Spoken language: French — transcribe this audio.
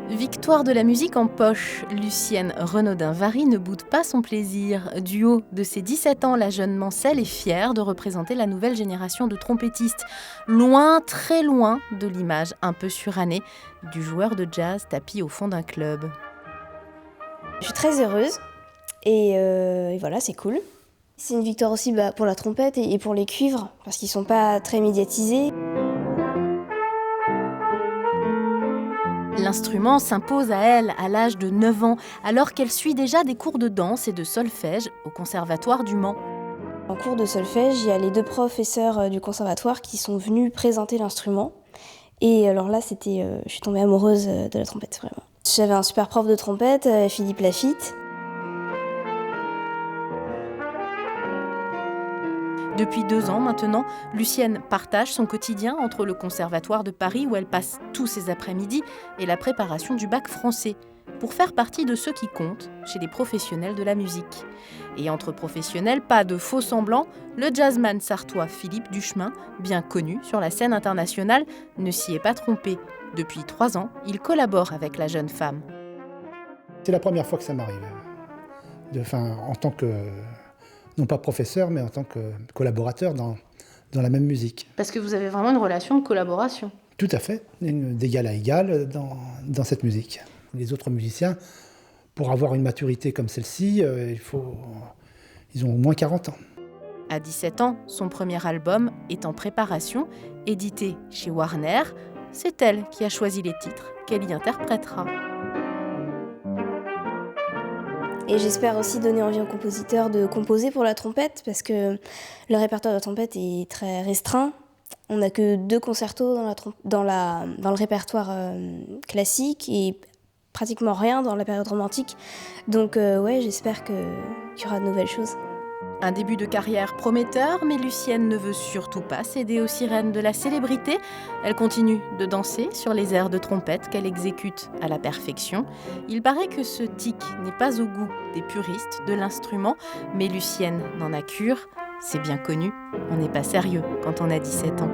Victoire de la musique en poche, Lucienne Renaudin-Vary ne boude pas son plaisir. Du haut de ses 17 ans, la jeune Mancelle est fière de représenter la nouvelle génération de trompettistes, loin, très loin de l'image un peu surannée du joueur de jazz tapi au fond d'un club. Je suis très heureuse et voilà, c'est cool. C'est une victoire aussi pour la trompette et pour les cuivres, parce qu'ils ne sont pas très médiatisés. L'instrument s'impose à elle à l'âge de 9 ans, alors qu'elle suit déjà des cours de danse et de solfège au Conservatoire du Mans. En cours de solfège, il y a les 2 professeurs du conservatoire qui sont venus présenter l'instrument. Et alors là, je suis tombée amoureuse de la trompette, vraiment. J'avais un super prof de trompette, Philippe Lafitte. Depuis 2 ans maintenant, Lucienne partage son quotidien entre le Conservatoire de Paris où elle passe tous ses après-midi et la préparation du bac français, pour faire partie de ceux qui comptent chez les professionnels de la musique. Et entre professionnels, pas de faux semblants, le jazzman sartois Philippe Duchemin, bien connu sur la scène internationale, ne s'y est pas trompé. Depuis 3 ans, il collabore avec la jeune femme. C'est la première fois que ça m'arrive, en tant que, non pas professeur, mais en tant que collaborateur dans la même musique. Parce que vous avez vraiment une relation de collaboration. Tout à fait, d'égal à égal dans cette musique. Les autres musiciens, pour avoir une maturité comme celle-ci, ils ont au moins 40 ans. À 17 ans, son premier album est en préparation, édité chez Warner. C'est elle qui a choisi les titres qu'elle y interprétera. Et j'espère aussi donner envie aux compositeurs de composer pour la trompette, parce que le répertoire de la trompette est très restreint. On n'a que 2 concertos dans le répertoire classique et pratiquement rien dans la période romantique. Donc j'espère qu'il y aura de nouvelles choses. Un début de carrière prometteur, mais Lucienne ne veut surtout pas céder aux sirènes de la célébrité. Elle continue de danser sur les airs de trompette qu'elle exécute à la perfection. Il paraît que ce tic n'est pas au goût des puristes de l'instrument, mais Lucienne n'en a cure. C'est bien connu, on n'est pas sérieux quand on a 17 ans.